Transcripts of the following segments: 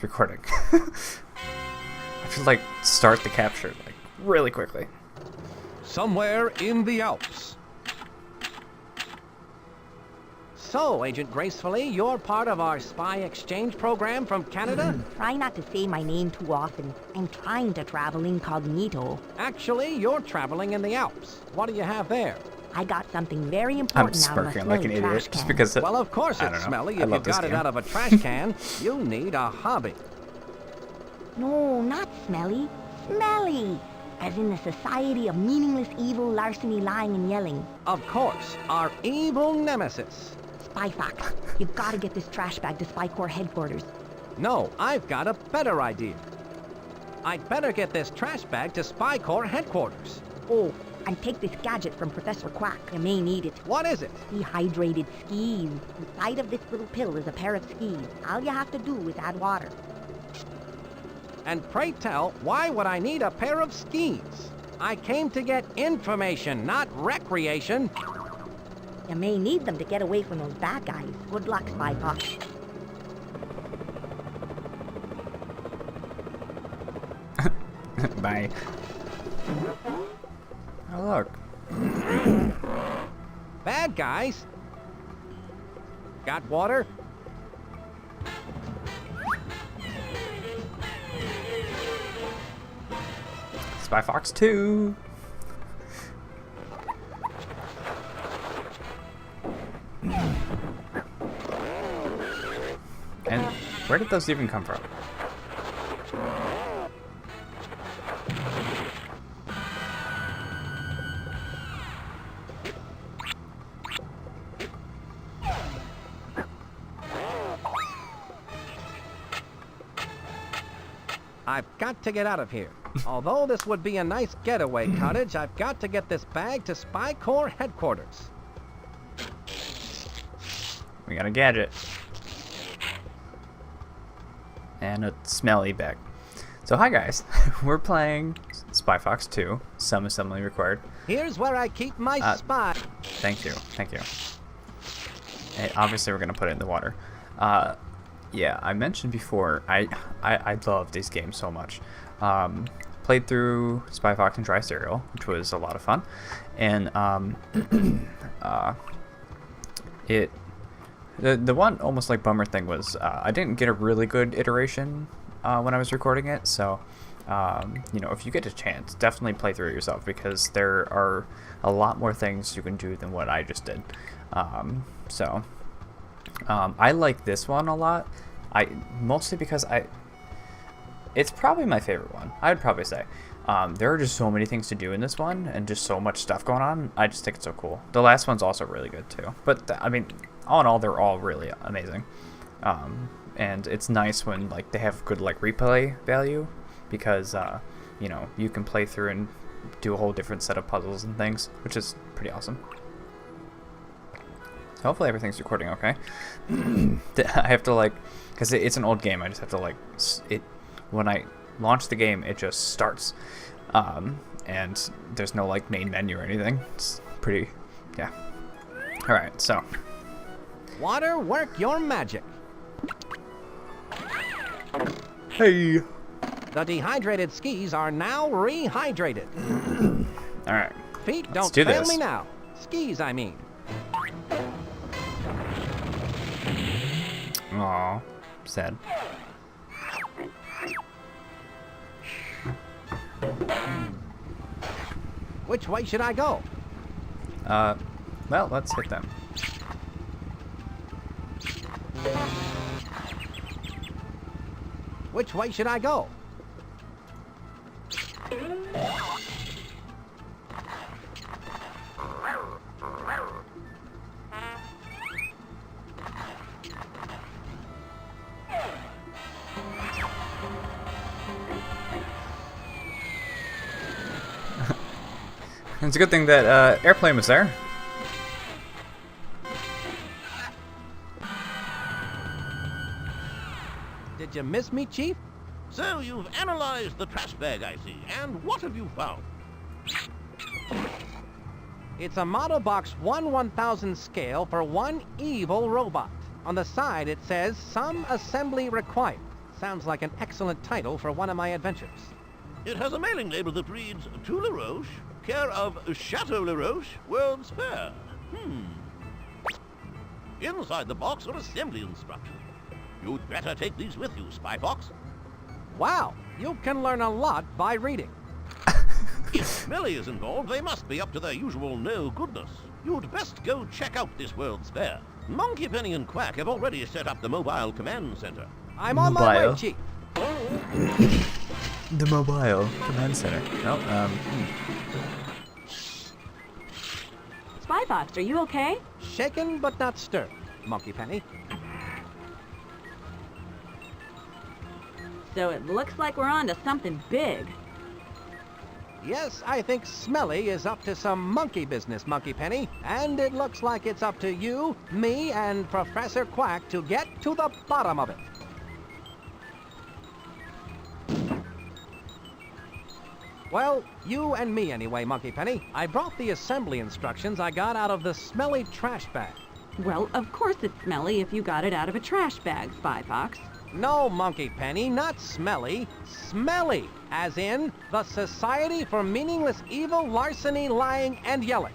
it's recording. I should like start the capture like really quickly. Somewhere in the Alps. So, Agent Gracefully, you're part of our spy exchange program from Canada? Try not to say my name too often. I'm trying to travel incognito. Actually, you're traveling in the Alps. What do you have there? I got something very I'm important out of a smirking like an smelly trash idiot just can. because Well, of course I it's don't know. smelly. I If you love this got it game. out of a trash can, you need a hobby. No, not smelly. Smelly! As in the Society of Meaningless Evil, Larceny, Lying, and Yelling. Of course, our evil nemesis. Spy Fox, you've got to get this trash bag to Spy Corps headquarters. No, I've got a better idea. I'd better get this trash bag to Spy Corps headquarters. Oh, and take this gadget from Professor Quack. You may need it. What is it? Dehydrated skis. Inside of this little pill is a pair of skis. All you have to do is add water. And pray tell, why would I need a pair of skis? I came to get information, not recreation. You may need them to get away from those bad guys. Good luck, Spy Fox. Bye. Oh look. Bad guys? Got water? Spy Fox 2. And where did those even come from? I've got to get out of here. Although this would be a nice getaway cottage, I've got to get this bag to Spy Corps headquarters. We got a gadget. And a smelly bag. So hi guys, we're playing Spy Fox 2, some assembly required. Here's where I keep my spy. Thank you, thank you. And obviously we're gonna put it in the water. Yeah, I mentioned before, I love these games so much. Played through Spy Fox and Dry Cereal, which was a lot of fun. And the one almost like bummer thing was I didn't get a really good iteration when I was recording it. So, you know, if you get a chance, definitely play through it yourself because there are a lot more things you can do than what I just did. I like this one a lot. Mostly because it's probably my favorite one. I would probably say there are just so many things to do in this one and just so much stuff going on. I just think it's so cool. The last one's also really good too. But I mean, all in all, they're all really amazing. And it's nice when like they have good like replay value because you know, you can play through and do a whole different set of puzzles and things, which is pretty awesome. So hopefully everything's recording okay. I have to like, because it's an old game, I just have to like, when I launch the game, it just starts. And there's no like main menu or anything. It's pretty, yeah. Alright, so. Water, work your magic. Hey! The dehydrated skis are now rehydrated. Alright. Feet, don't do fail this. me now. Skis, I mean. Aw, sad. Which way should I go? Well, let's hit them. Which way should I go? It's a good thing that airplane was there. Did you miss me, Chief? So you've analyzed the trash bag, I see. And what have you found? It's a model box 1/1000 scale for one evil robot. On the side it says, some assembly required. sounds like an excellent title for one of my adventures. It has a mailing label that reads To LaRoche, care of Chateau LaRoche, World's Fair. Inside the box are assembly instructions. You'd better take these with you, Spy Fox. Wow, you can learn a lot by reading. If Smelly is involved, they must be up to their usual no-goodness. You'd best go check out this World's Fair. Monkey Penny and Quack have already set up the mobile command center. I'm on my way, Mobile. Chief. The mobile command center. No, Spy Fox, are you okay? Shaken but not stirred, Monkey Penny. So it looks like we're on to something big. Yes, I think Smelly is up to some monkey business, Monkey Penny. And it looks like it's up to you, me, and Professor Quack to get to the bottom of it. Well, you and me anyway, Monkey Penny. I brought the assembly instructions I got out of the Smelly trash bag. Well, of course it's smelly if you got it out of a trash bag, Spy Fox. No, Monkey Penny, not smelly. Smelly, as in the Society for Meaningless Evil, Larceny, Lying, and Yelling.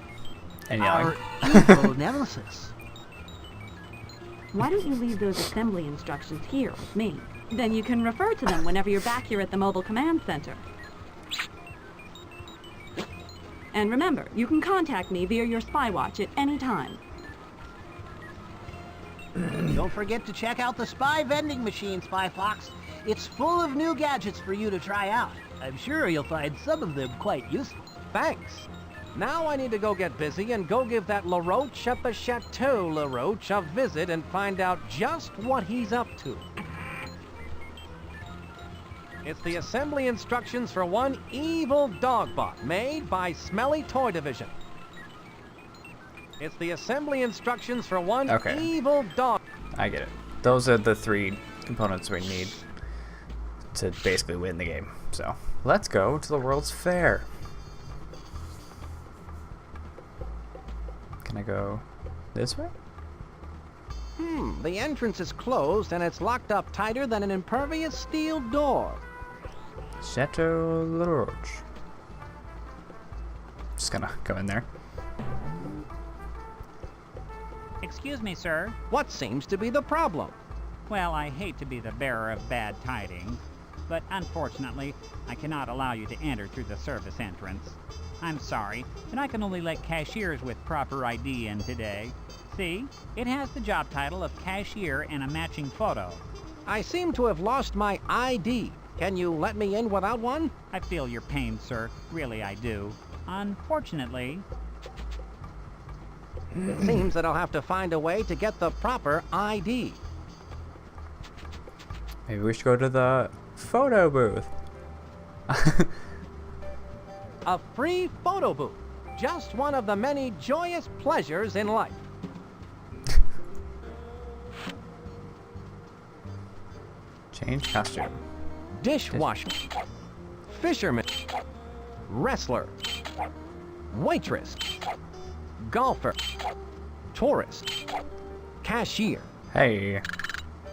and yelling. Evil nemesis. Why don't you leave those assembly instructions here with me? Then you can refer to them whenever you're back here at the mobile command center. And remember, you can contact me via your spy watch at any time. Don't forget to check out the spy vending machine, Spy Fox. It's full of new gadgets for you to try out. I'm sure you'll find some of them quite useful. Thanks. Now I need to go get busy and go give that LaRoche at the Chateau LaRoche a visit and find out just what he's up to. It's the assembly instructions for one evil dogbot made by Smelly Toy Division. It's the assembly instructions for one Okay. evil dog. I get it. Those are the three components we need to basically win the game. So let's go to the World's Fair. Can I go this way? The entrance is closed and it's locked up tighter than an impervious steel door. Chateau LaRoche. Just gonna go in there. Excuse me, sir. What seems to be the problem? Well, I hate to be the bearer of bad tidings, but unfortunately, I cannot allow you to enter through the service entrance. I'm sorry, but I can only let cashiers with proper ID in today. See? It has the job title of cashier and a matching photo. I seem to have lost my ID. Can you let me in without one? I feel your pain, sir. Really, I do. Unfortunately, It seems that I'll have to find a way to get the proper ID. Maybe we should go to the photo booth. A free photo booth. Just one of the many joyous pleasures in life. Change costume. Dishwasher. Fisherman. Wrestler. Waitress. Golfer. Tourist. Cashier. Hey.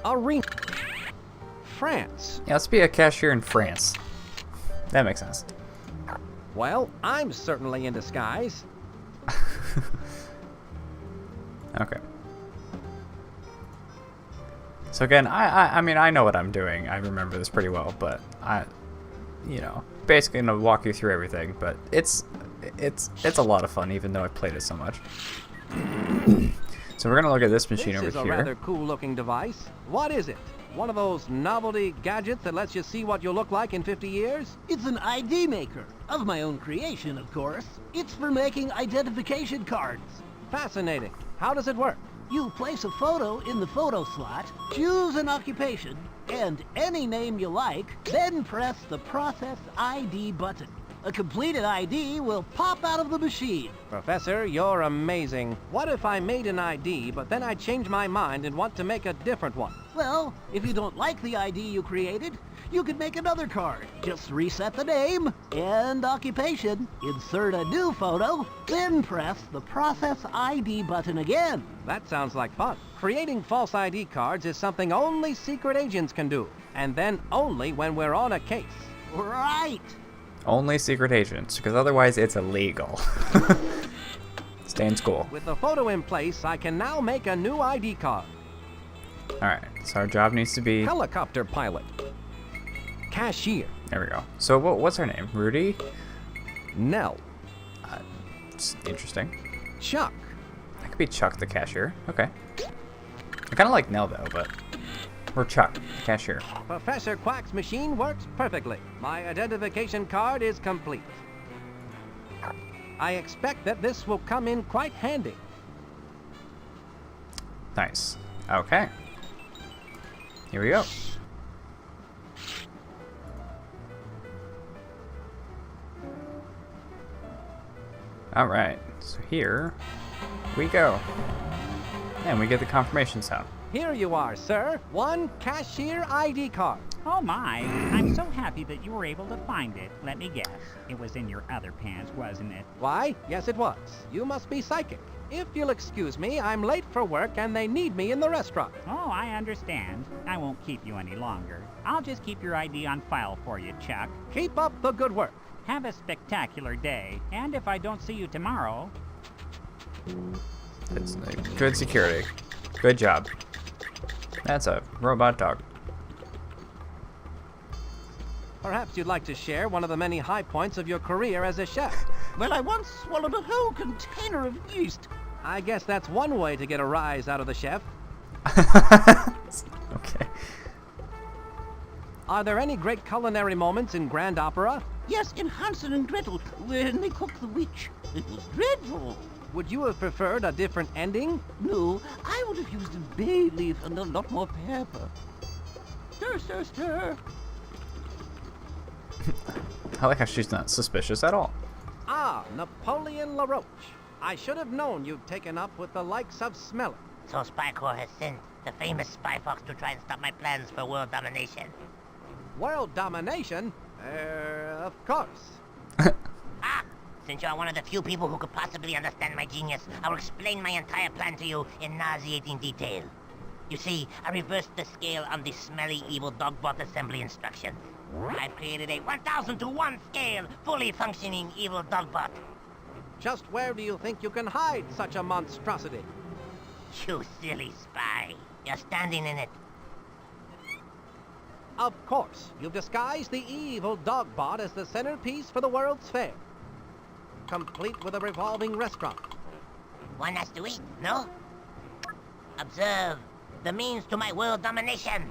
Arena. France. Yeah, let's be a cashier in France. That makes sense. Well, I'm certainly in disguise. Okay. So again, I mean, I know what I'm doing. I remember this pretty well, but basically gonna walk you through everything. But it's a lot of fun, even though I played it so much. So we're gonna look at this machine This over is a here. rather cool-looking device. What is it? One of those novelty gadgets that lets you see what you'll look like in 50 years? It's an ID maker, of my own creation, of course. It's for making identification cards. Fascinating. How does it work? You place a photo in the photo slot, choose an occupation, and any name you like, then press the Process ID button. A completed ID will pop out of the machine. Professor, you're amazing. What if I made an ID, but then I change my mind and want to make a different one? Well, if you don't like the ID you created, you could make another card. Just reset the name and occupation, insert a new photo, then press the Process ID button again. That sounds like fun. Creating false ID cards is something only secret agents can do. and then only when we're on a case. Right. Only secret agents, because otherwise it's illegal. Stay in school. With the photo in place, I can now make a new ID card. Alright, so our job needs to be... Helicopter pilot. Cashier. There we go. So what's her name? Rudy? Nell. It's interesting. Chuck. That could be Chuck the cashier. Okay. I kind of like Nell, though, but... Or Chuck, the cashier. Professor Quack's machine works perfectly. My identification card is complete. I expect that this will come in quite handy. Nice. Okay. Here we go. Alright, so here we go. And we get the confirmation sound. Here you are, sir. One cashier ID card. Oh my, I'm so happy that you were able to find it. Let me guess. It was in your other pants, wasn't it? Why, yes it was. You must be psychic. If you'll excuse me, I'm late for work and they need me in the restaurant. Oh, I understand. I won't keep you any longer. I'll just keep your ID on file for you, Chuck. Keep up the good work. Have a spectacular day, and if I don't see you tomorrow... It's good security. Good job. That's a robot dog. Perhaps you'd like to share one of the many high points of your career as a chef. Well, I once swallowed a whole container of yeast. I guess that's one way to get a rise out of the chef. Okay. Are there any great culinary moments in Grand Opera? Yes, in Hansel and Gretel, when they cooked the witch. It was dreadful. Would you have preferred a different ending? No, I would have used a bay leaf and a lot more pepper. Stir, stir, stir. I like how she's not suspicious at all. Ah, Napoleon LaRoche. I should have known you'd taken up with the likes of Smelly. So Spy Corps has sent the famous Spy Fox to try and stop my plans for world domination. World domination? Of course. Ah! Since you are one of the few people who could possibly understand my genius, I will explain my entire plan to you in nauseating detail. You see, I reversed the scale on the smelly evil dogbot assembly instructions. I've created a 1,000 to 1 scale, fully functioning evil dogbot. Just where do you think you can hide such a monstrosity? You silly spy. You're standing in it. Of course, you've disguised the evil dogbot as the centerpiece for the World's Fair. Complete with a revolving restaurant. One has to eat, no? Observe the means to my world domination.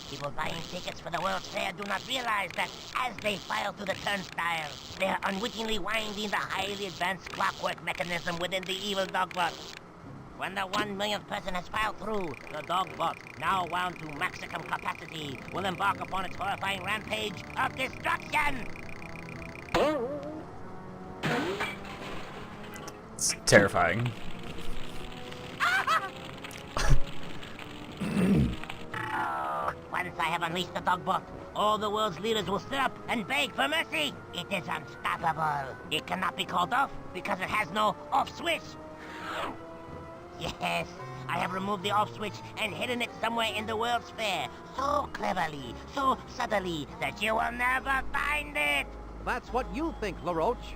People buying tickets for the World's Fair do not realize that as they file through the turnstile, they are unwittingly winding the highly advanced clockwork mechanism within the evil dogbot. When the 1 millionth person has filed through, the dogbot, now wound to maximum capacity, will embark upon its horrifying rampage of destruction! It's terrifying. Once I have unleashed the dogbot, all the world's leaders will sit up and beg for mercy. It is unstoppable. It cannot be called off because it has no off switch. Yes, I have removed the off switch and hidden it somewhere in the World's Fair. So cleverly, so subtly, that you will never find it. That's what you think, LaRoche.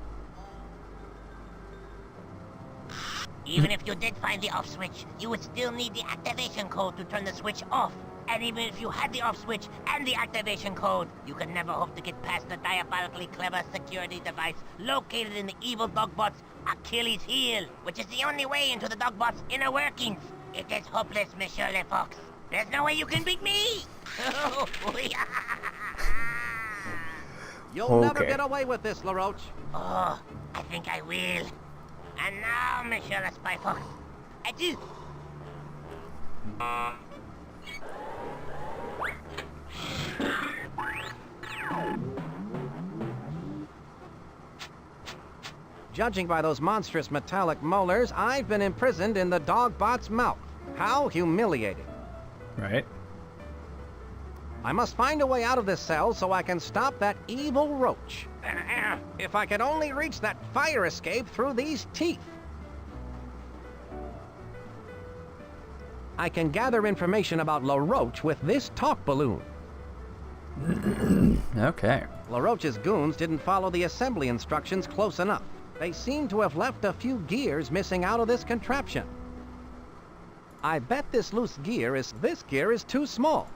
Even if you did find the off switch, you would still need the activation code to turn the switch off. And even if you had the off switch and the activation code, you could never hope to get past the diabolically clever security device located in the evil dogbot's Achilles heel, which is the only way into the dogbot's inner workings. It is hopeless, Monsieur Le Fox. There's no way you can beat me! You'll never Okay. get away with this, LaRoche. Oh, I think I will. And now, Monsieur Le Spy Fox, adieu! Judging by those monstrous metallic molars, I've been imprisoned in the dogbot's mouth. How humiliating. Right? I must find a way out of this cell so I can stop that evil roach. If I could only reach that fire escape through these teeth. I can gather information about LaRoche with this talk balloon. Okay. LaRoche's goons didn't follow the assembly instructions close enough. They seem to have left a few gears missing out of this contraption. I bet this loose gear is... This gear is too small.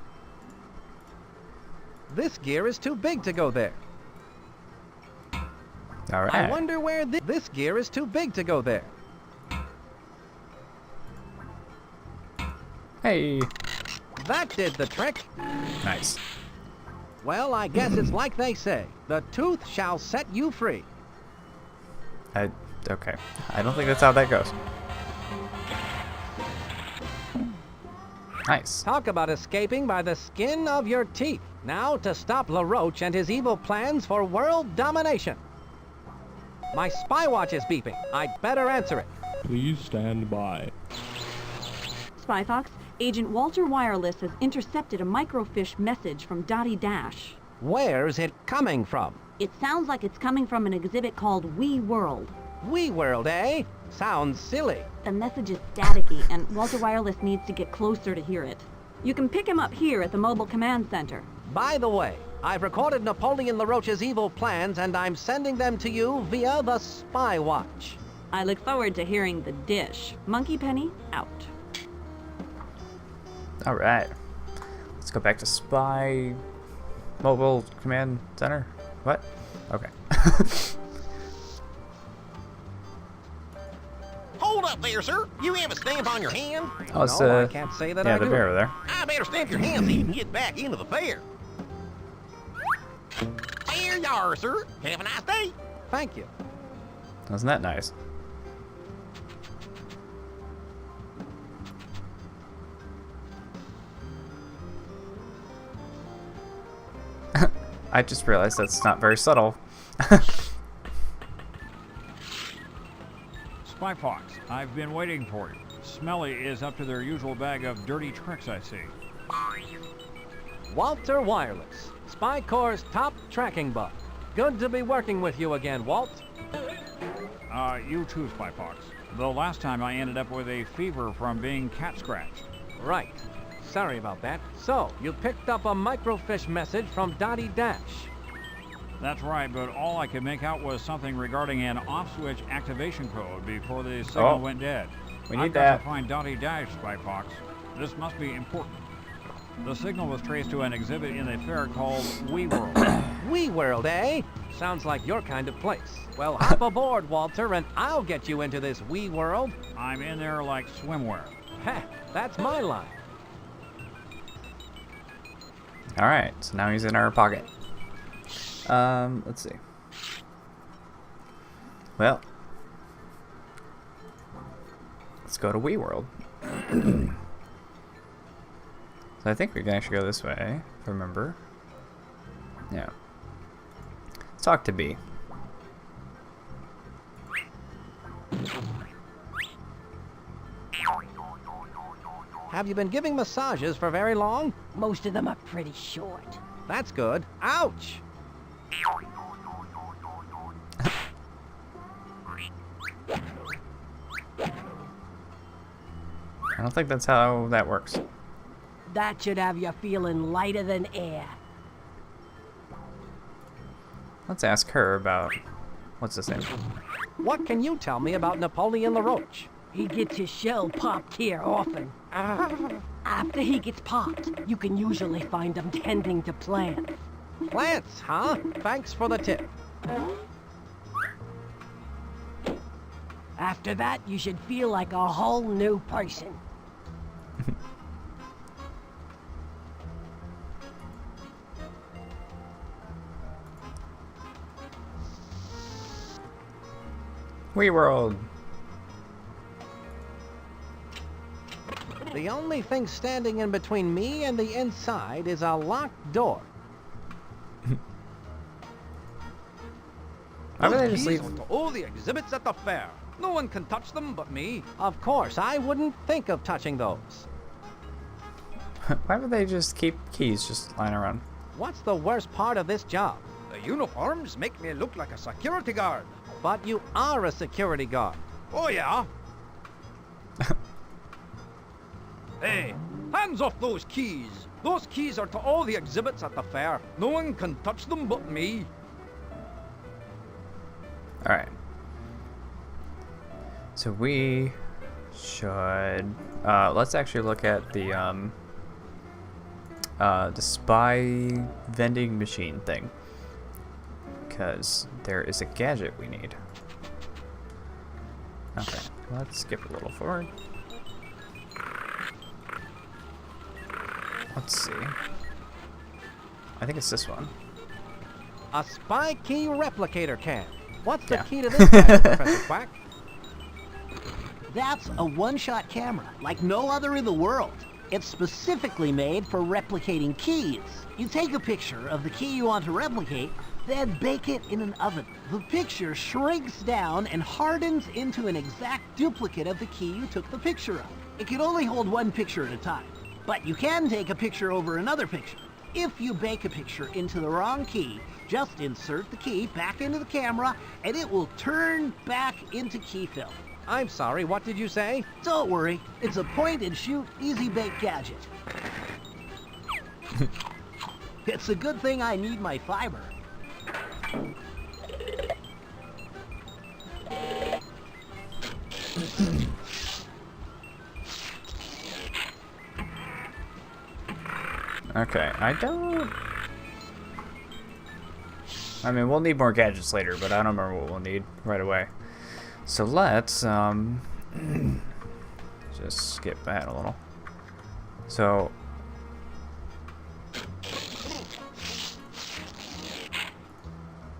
This gear is too big to go there. All right. I wonder where this gear is too big to go there. Hey. That did the trick. Nice. Well, I guess it's like they say. The tooth shall set you free. Okay. I don't think that's how that goes. Nice. Talk about escaping by the skin of your teeth. Now to stop LaRoche and his evil plans for world domination. My spy watch is beeping. I'd better answer it. Please stand by. Spy Fox, Agent Walter Wireless has intercepted a microfiche message from Dottie Dash. Where's it coming from? It sounds like it's coming from an exhibit called We World. We World, eh? Sounds silly. The message is staticky, and Walter Wireless needs to get closer to hear it. You can pick him up here at the Mobile Command Center. By the way, I've recorded Napoleon LaRoche's evil plans, and I'm sending them to you via the Spy Watch. I look forward to hearing the dish. Monkey Penny, out. All right. Let's go back to Spy Mobile Command Center. What? Okay. Hold up there, sir. You have a stamp on your hand? Oh, it's, No, I can't say that yeah, I the do. bear there. I better stamp your hand so you can get back into the fair. There you are, sir. Have a nice day. Thank you. Wasn't that nice? I just realized that's not very subtle. Spy Fox, I've been waiting for you. Smelly is up to their usual bag of dirty tricks, I see. Walter Wireless, Spy Corps' top tracking bug. Good to be working with you again, Walt. You too, Spy Fox. Though last time I ended up with a fever from being cat scratched. Right. Sorry about that. So, you picked up a microfiche message from Dottie Dash. That's right, but all I could make out was something regarding an off-switch activation code before the signal went dead. We I've need got that. to find Dottie Dash, Spy Fox. This must be important. The signal was traced to an exhibit in the fair called We World. We World, eh? Sounds like your kind of place. Well, hop aboard, Walter, and I'll get you into this We World. I'm in there like swimwear. Heh, that's my line. All right, so now he's in our pocket. Let's see. Well, let's go to Wii World. So I think we can actually go this way, if I remember. Yeah. Let's talk to B. Have you been giving massages for very long? Most of them are pretty short. That's good. Ouch! I don't think that's how that works. That should have you feeling lighter than air. Let's ask her about what's this name? What can you tell me about Napoleon LaRoche? He gets his shell popped here often. After he gets popped, you can usually find him tending to plants. Plants, huh? Thanks for the tip. After that, you should feel like a whole new person. Wii World. The only thing standing in between me and the inside is a locked door. Why would they just leave? All the exhibits at the fair. No one can touch them but me. Of course, I wouldn't think of touching those. Why would they just keep keys just lying around? What's the worst part of this job? The uniforms make me look like a security guard. But you are a security guard. Oh, yeah? Hey, hands off those keys. Those keys are to all the exhibits at the fair. No one can touch them but me. Alright. So we should... let's actually look at the spy vending machine thing. Because there is a gadget we need. Okay, let's skip a little forward. Let's see. I think it's this one. A spy key replicator can. What's the Yeah. key to this gadget, Professor Quack? That's a one-shot camera, like no other in the world. It's specifically made for replicating keys. You take a picture of the key you want to replicate, then bake it in an oven. The picture shrinks down and hardens into an exact duplicate of the key you took the picture of. It can only hold one picture at a time, but you can take a picture over another picture. If you bake a picture into the wrong key, just insert the key back into the camera and it will turn back into key film. I'm sorry, what did you say? Don't worry, it's a point-and-shoot, easy-bake gadget. It's a good thing I need my fiber. Okay, I don't... I mean, we'll need more gadgets later, but I don't remember what we'll need right away. So let's, just skip that a little. So...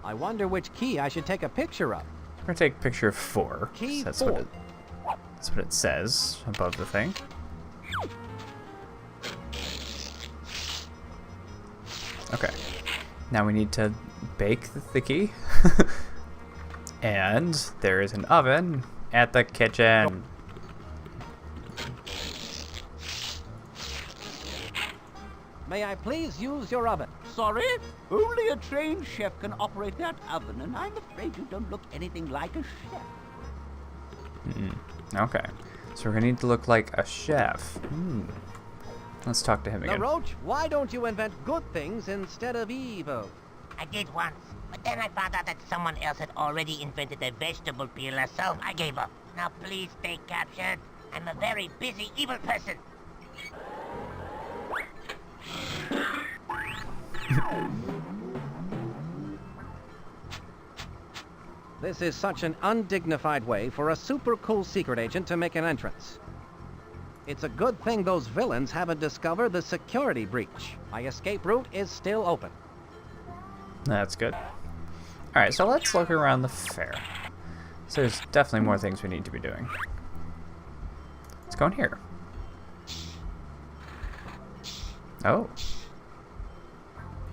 I wonder which key I should take a picture of. we're gonna take a picture of 4. Key That's 4. that's what it says above the thing. Okay. Now we need to bake the key. And there is an oven at the kitchen. May I please use your oven? Sorry? Only a trained chef can operate that oven, and I'm afraid you don't look anything like a chef. Okay. So we're gonna need to look like a chef. Let's talk to him Now, again. Roach, why don't you invent good things instead of evil? I did once, but then I found out that someone else had already invented a vegetable peeler, so I gave up. Now please stay captured. I'm a very busy evil person. This is such an undignified way for a super cool secret agent to make an entrance. It's a good thing those villains haven't discovered the security breach. My escape route is still open. That's good. Alright, so let's look around the fair. So there's definitely more things we need to be doing. Let's go in here. Oh.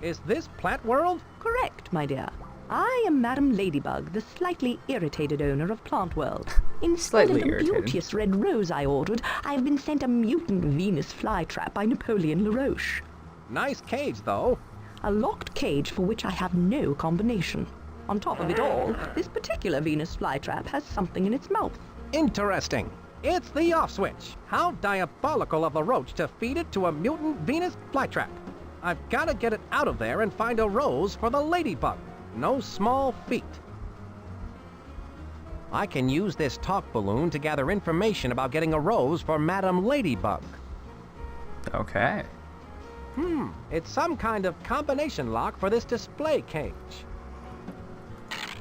Is this Plant World? Correct, my dear. I am Madam Ladybug, the slightly irritated owner of Plant World. Instead Slightly of the irritated. beauteous red rose I ordered, I have been sent a mutant Venus flytrap by Napoleon LaRoche. Nice cage, though. A locked cage for which I have no combination. On top of it all, this particular Venus flytrap has something in its mouth. Interesting. It's the off switch. How diabolical of the Roach to feed it to a mutant Venus flytrap. I've got to get it out of there and find a rose for the ladybug. No small feat. I can use this talk balloon to gather information about getting a rose for Madam Ladybug. Okay. It's some kind of combination lock for this display cage.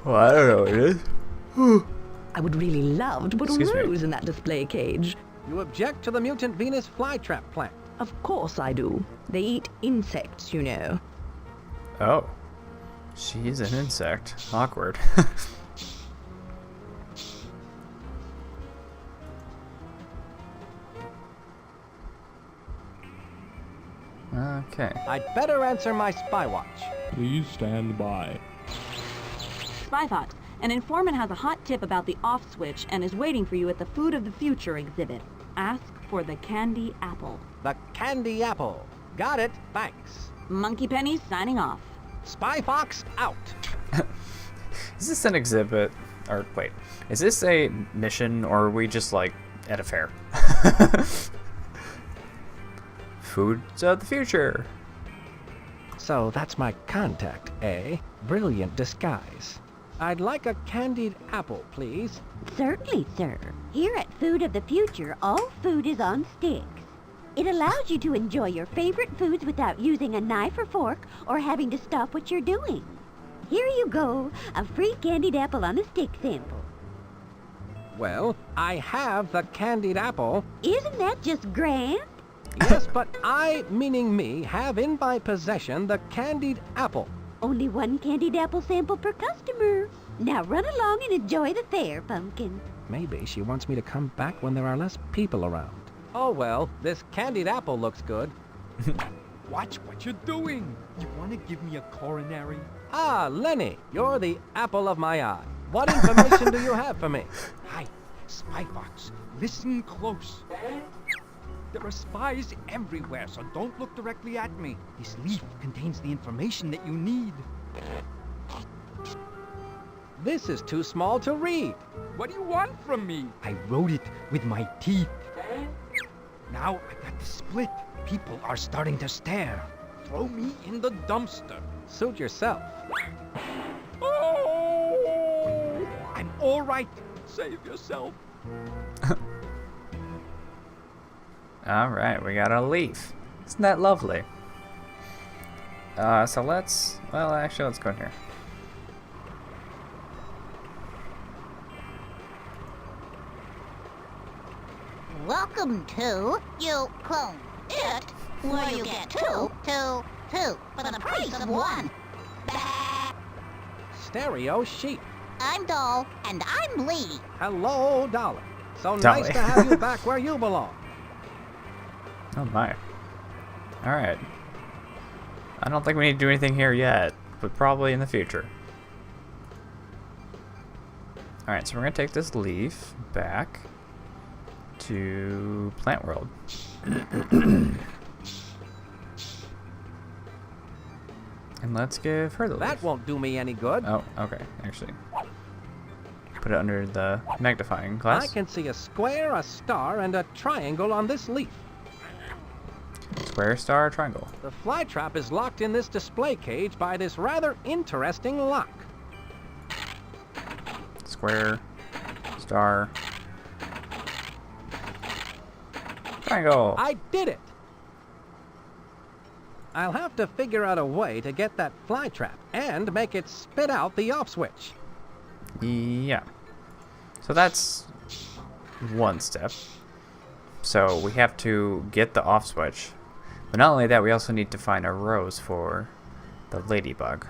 Well, I don't know what it is. I would really love to put Excuse a me. rose in that display cage. You object to the mutant Venus flytrap plant. Of course I do. They eat insects, you know. Oh. She's an insect. Awkward. Okay. I'd better answer my spy watch. Please stand by. Spythought, an informant has a hot tip about the off switch and is waiting for you at the Food of the Future exhibit. Ask for the candy apple. The candy apple. Got it. Thanks. Monkey Penny signing off. Spy Fox out. Is this an exhibit? Or, wait. Is this a mission, or are we just, like, at a fair? foods of the future. So that's my contact, eh? Brilliant disguise. I'd like a candied apple, please. Certainly, sir. Here at Food of the Future, all food is on sticks. It allows you to enjoy your favorite foods without using a knife or fork or having to stop what you're doing. Here you go, a free candied apple on a stick sample. Well, I have the candied apple. Isn't that just grand? Yes, but I, meaning me, have in my possession the candied apple. Only one candied apple sample per customer. Now run along and enjoy the fair, Pumpkin. Maybe she wants me to come back when there are less people around. Oh well, this candied apple looks good. Watch what you're doing. You want to give me a coronary? Ah, Lenny, you're the apple of my eye. What information do you have for me? Hi, Spy Fox. Listen close. There are spies everywhere, so don't look directly at me. This leaf contains the information that you need. This is too small to read. What do you want from me? I wrote it with my teeth. Now I got to split. People are starting to stare. Throw me in the dumpster. Suit yourself. Oh! I'm all right. Save yourself. All right, we got a leaf. Isn't that lovely? So let's go in here. Welcome to You Clone It, where you get two for the price of one. Stereo sheep. I'm Doll, and I'm Lee. Hello, Dolly. So Dolly. nice to have you back where you belong. Oh my. Alright. I don't think we need to do anything here yet, but probably in the future. Alright, so we're going to take this leaf back to Plant World. And let's give her the leaf. That won't do me any good. Oh, okay, actually. Put it under the magnifying glass. I can see a square, a star, and a triangle on this leaf. Square, star, triangle. The flytrap is locked in this display cage by this rather interesting lock. Square, star, triangle. I did it! I'll have to figure out a way to get that flytrap and make it spit out the off switch. Yeah. So that's one step. So we have to get the off switch. But not only that, we also need to find a rose for the ladybug.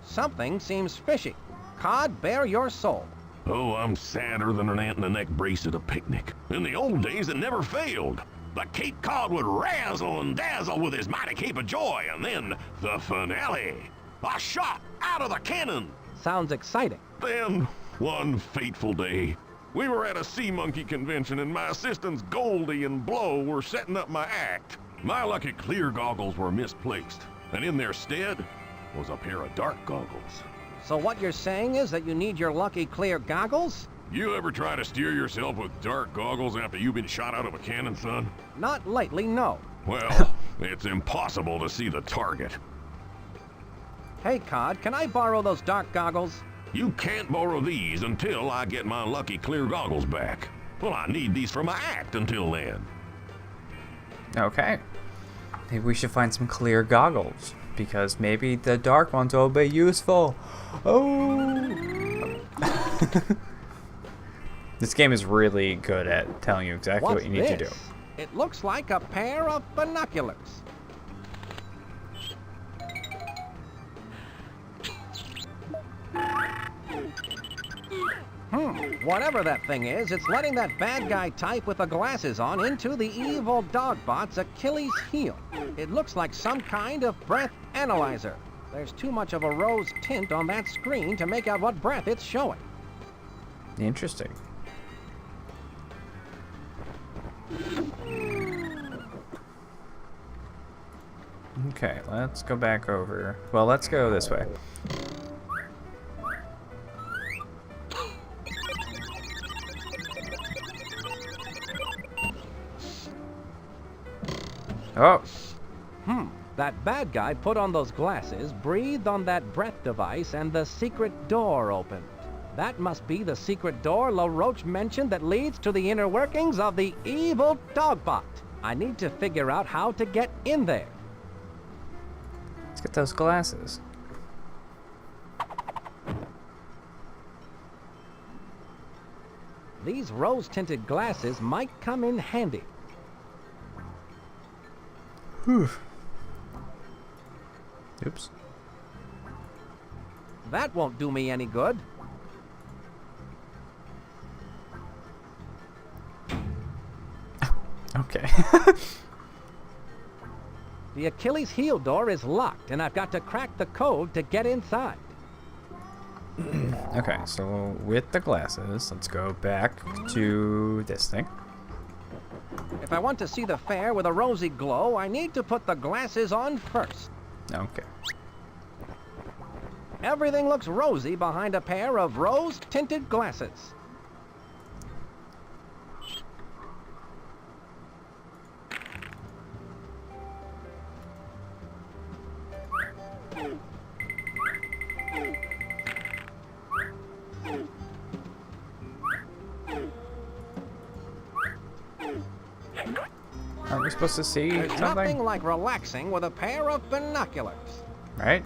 Something seems fishy. Cod, bare your soul. Oh, I'm sadder than an ant in a neck brace at a picnic. In the old days, it never failed. The Cape Cod would razzle and dazzle with his mighty cape of joy, and then the finale. A shot out of the cannon. Sounds exciting. Then, one fateful day, we were at a sea monkey convention and my assistants Goldie and Blow were setting up my act. My lucky clear goggles were misplaced, and in their stead was a pair of dark goggles. So what you're saying is that you need your lucky clear goggles? You ever try to steer yourself with dark goggles after you've been shot out of a cannon, son? Not lately, no. Well, it's impossible to see the target. Hey, Cod, can I borrow those dark goggles? You can't borrow these until I get my lucky clear goggles back. Well, I need these for my act until then. Okay. Maybe we should find some clear goggles, because maybe the dark ones will be useful. Oh! This game is really good at telling you exactly what you need to do. It looks like a pair of binoculars. Whatever that thing is, it's letting that bad guy type with the glasses on into the evil dogbot's Achilles heel. It looks like some kind of breath analyzer. There's too much of a rose tint on that screen to make out what breath it's showing. Interesting. Okay, let's go back over. Well, let's go this way. Oh. That bad guy put on those glasses, breathed on that breath device, and the secret door opened. That must be the secret door LaRoche mentioned that leads to the inner workings of the evil Dogbot. I need to figure out how to get in there. Let's get those glasses. These rose-tinted glasses might come in handy. Whew. Oops. That won't do me any good. Okay. The Achilles heel door is locked, and I've got to crack the code to get inside. Okay, so with the glasses, let's go back to this thing. If I want to see the fair with a rosy glow, I need to put the glasses on first. Okay. Everything looks rosy behind a pair of rose-tinted glasses. Aren't we supposed to see There's something? nothing like relaxing with a pair of binoculars. Right?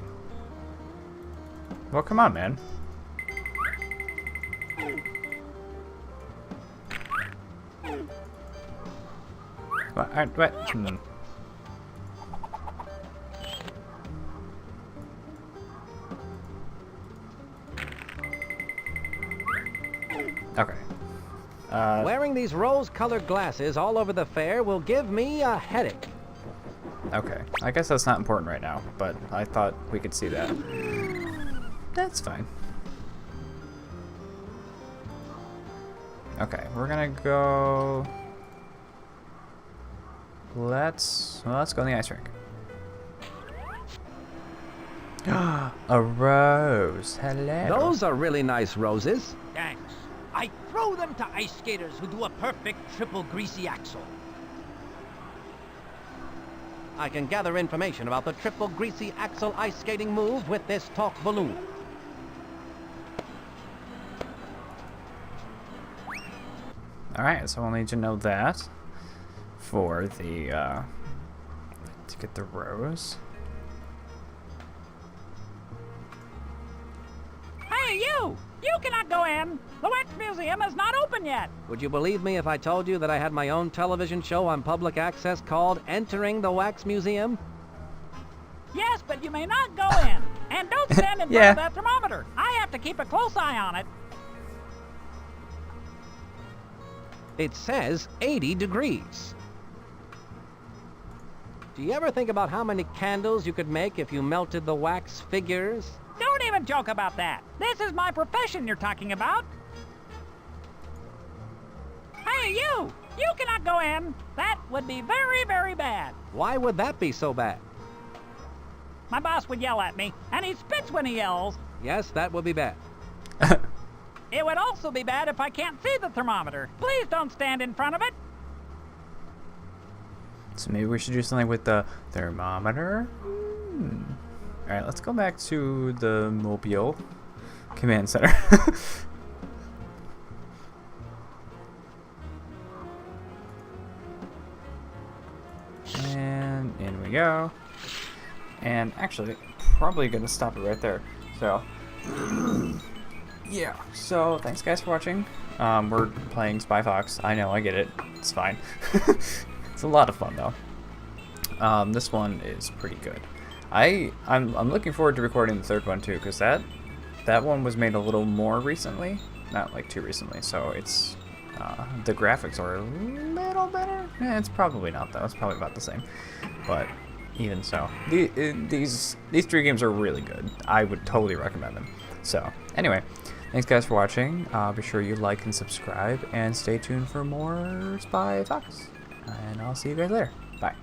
Well, come on, man. What? Okay. Wearing these rose-colored glasses all over the fair will give me a headache. Okay. I guess that's not important right now, but I thought we could see that. That's fine. Okay, we're gonna go... Let's go in the ice rink. A rose. Hello. Those are really nice roses. Thanks. I throw them to ice skaters who do a perfect triple greasy axle. I can gather information about the triple greasy axle ice skating move with this talk balloon. Alright, so we'll need to know that for the, to get the rose. Hey, you! You cannot go in! The Wax Museum is not open yet! Would you believe me if I told you that I had my own television show on public access called Entering the Wax Museum? Yes, but you may not go in! And don't stand in front of that thermometer! I have to keep a close eye on it! It says 80 degrees. Do you ever think about how many candles you could make if you melted the wax figures? Don't even joke about that! This is my profession you're talking about! Hey, you! You cannot go in! That would be very, very bad! Why would that be so bad? My boss would yell at me, and he spits when he yells. Yes, that would be bad. It would also be bad if I can't see the thermometer. Please don't stand in front of it. So maybe we should do something with the thermometer? Alright, let's go back to the Mobile Command Center. And in we go. And actually, probably gonna stop it right there. So, yeah. So, thanks guys for watching. We're playing Spy Fox. I know, I get it. It's fine. It's a lot of fun though. This one is pretty good. I'm looking forward to recording the third one too, because that one was made a little more recently, not like too recently. So it's the graphics are a little better. Yeah, it's probably not though. It's probably about the same, but even so, these three games are really good. I would totally recommend them. So anyway, thanks guys for watching. Be sure you like and subscribe, and stay tuned for more Spy Fox. And I'll see you guys later. Bye.